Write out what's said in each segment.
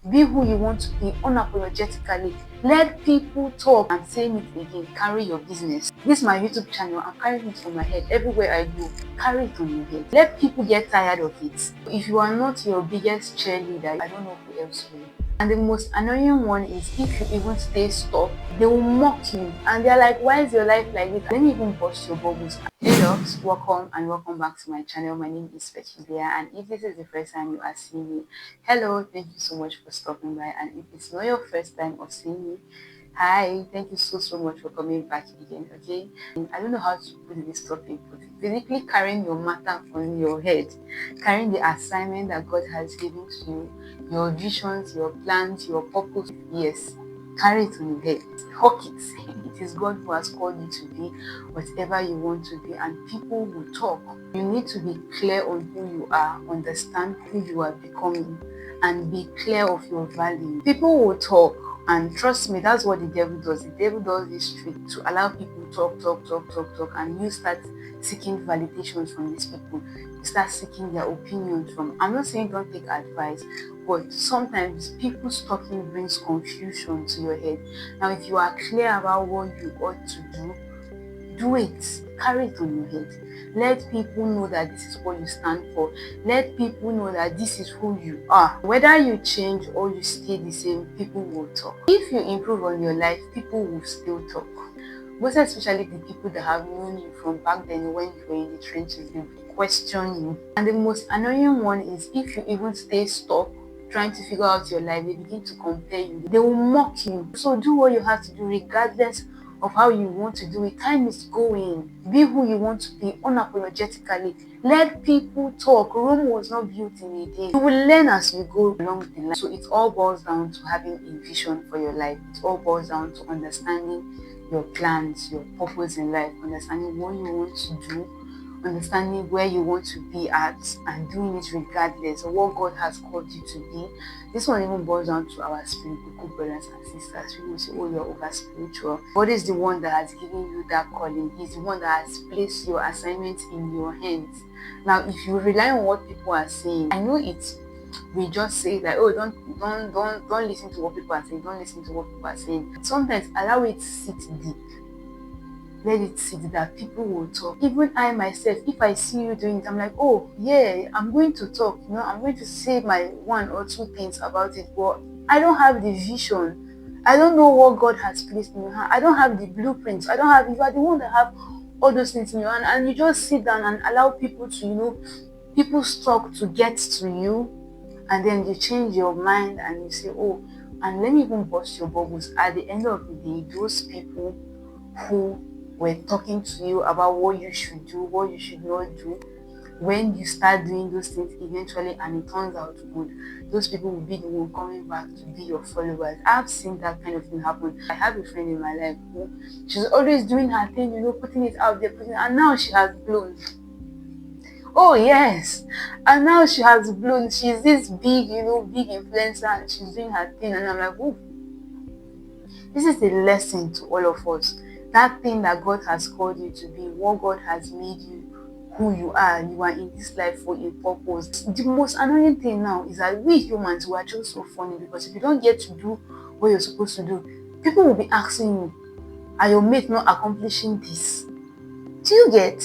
Be who you want to be unapologetically. Let people talk. I'm saying it again. Carry your business. This is my YouTube channel. I'm carrying it on my head. Everywhere I go, carry it on your head. Let people get tired of it. If you are not your biggest cheerleader, I don't know who else will. And the most annoying one is if you even stay stuck, they will mock you. And they're like, why is your life like this? Let me even burst your bubbles. Hey loves, welcome and welcome back to my channel. My name is Becky, and if this is the first time you are seeing me, hello, thank you so much for stopping by. And if it's not your first time of seeing me, hi, thank you so much for coming back again. Okay, and I don't know how to put this topic, but basically carrying your matter on your head, carrying the assignment that God has given to you, your visions, your plans, your purpose. Yes, carry it on your head, hawk it. It is God who has called you to be whatever you want to be, and people will talk. You need to be clear on who you are, understand who you are becoming, and be clear of your value. People will talk, and trust me, that's what the devil does. The devil does this trick to allow people talk, and you start seeking validations from these people. You start seeking their opinions from. I'm not saying don't take advice, but sometimes people's talking brings confusion to your head. Now, if you are clear about what you ought to do it. Carry it on your head. Let people know that this is what you stand for. Let people know that this is who you are. Whether you change or you stay the same, people will talk. If you improve on your life, people will still talk. Most especially the people that have known you from back then when you were in the trenches, they will question you. And the most annoying one is if you even stay stuck trying to figure out your life, they begin to compare you. They will mock you. So do what you have to do regardless of how you want to do it. Time is going. Be who you want to be unapologetically. Let people talk. Rome was not built in a day. You will learn as you go along the line. So it all boils down to having a vision for your life. It all boils down to understanding your plans, your purpose in life, understanding what you want to do, understanding where you want to be at, and doing it regardless of what God has called you to be. This one even boils down to our spiritual brothers and sisters. People say, oh, you're over spiritual. God is the one that has given you that calling. He's the one that has placed your assignment in your hands. Now, if you rely on what people are saying, I know we just say that, oh, don't listen to what people are saying, don't listen to what people are saying. Sometimes allow it to sit deep. Let it sit that people will talk. Even I myself, if I see you doing it, I'm like, oh yeah, I'm going to talk, I'm going to say my one or two things about it, but I don't have the vision. I don't know what God has placed in your hand. I don't have the blueprints. You are the one that have all those things in your hand, and you just sit down and allow people to, people's talk to get to you, and then you change your mind and you say, oh, and let me even burst your bubbles. At the end of the day, those people who were talking to you about what you should do, what you should not do, when you start doing those things eventually and it turns out good, those people will be the one coming back to be your followers. I've seen that kind of thing happen. I have a friend in my life who, she's always doing her thing, putting it out there, and now she has blown. Oh yes, and now she has blown. She's this big, big influencer, and she's doing her thing, and I'm like, oh, this is a lesson to all of us. That thing that God has called you to be, what God has made you, who you are in this life for a purpose. The most annoying thing now is that we humans, we are just so funny, because if you don't get to do what you're supposed to do, people will be asking you, are your mate not accomplishing this? Do you get?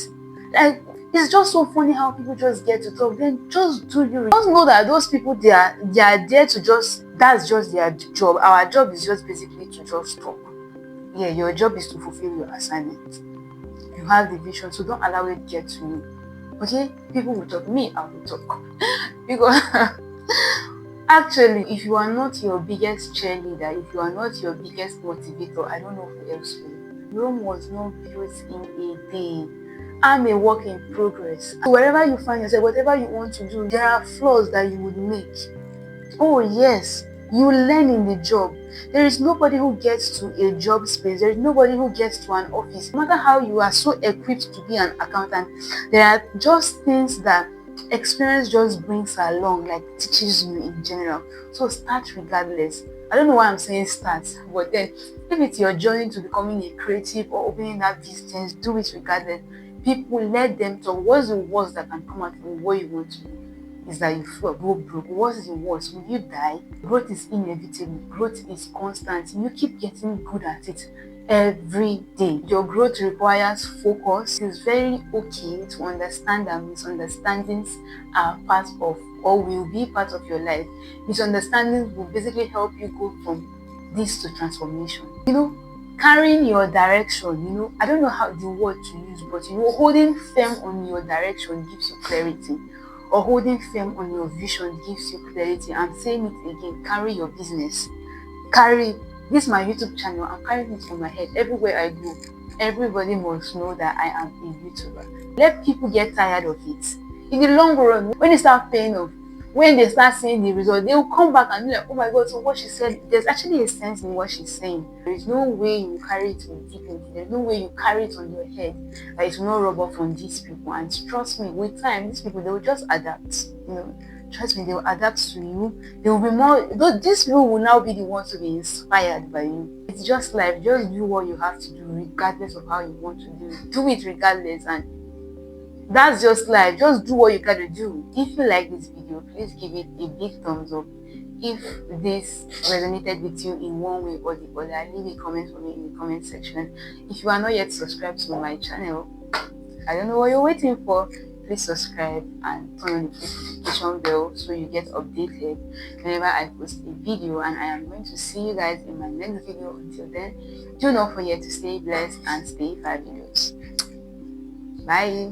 Like, it's just so funny how people just get to talk. Then just do you. Just know that those people, they are there to just, that's just their job. Our job is just basically to just talk. Yeah, your job is to fulfill your assignment. You have the vision, so don't allow it get to you. Okay? People will talk. Me, I will talk. Because actually, if you are not your biggest cheerleader, if you are not your biggest motivator, I don't know who else will. Rome was not built in a day. I'm a work in progress. So wherever you find yourself, whatever you want to do, there are flaws that you would make. Oh yes, you learn in the job. There is nobody who gets to a job space. There is nobody who gets to an office. No matter how you are so equipped to be an accountant, there are just things that experience just brings along, like teaches you in general. So start regardless. I don't know why I'm saying start, but then if it's your journey to becoming a creative or opening that business, do it regardless. People, let them talk. What's the worst that can come out from what you want to do? is that you go broke. What's the worst? Will you die? Growth is inevitable. Growth is constant. You keep getting good at it every day. Your growth requires focus. It's very okay to understand that misunderstandings are part of, or will be part of your life. Misunderstandings will basically help you go from this to transformation. Carrying your direction, I don't know how the word to use, but holding firm on your direction gives you clarity, or holding firm on your vision gives you clarity. I'm saying it again: carry your business. Carry this my YouTube channel. I'm carrying it on my head everywhere I go. Everybody must know that I am a YouTuber. Let people get tired of it. In the long run, when it start paying off, when they start seeing the result, they will come back and be like, oh my god, so what she said, there's actually a sense in what she's saying. There is no way you carry it with dignity. There's no way you carry it on your head that it will not rub off on these people. And trust me, with time, these people, they will just adapt. Trust me, they will adapt to you. They will be more, though these people will now be the ones to be inspired by you. It's just life. Just do what you have to do regardless of how you want to do it. Do it regardless, and that's just life. Just do what you gotta do. If you like this video, please give it a big thumbs up. If this resonated with you in one way or the other, leave a comment for me in the comment section. If you are not yet subscribed to my channel, I don't know what you're waiting for. Please subscribe and turn on the notification bell so you get updated whenever I post a video. And I am going to see you guys in my next video. Until then, do not forget to stay blessed and stay fabulous. Bye.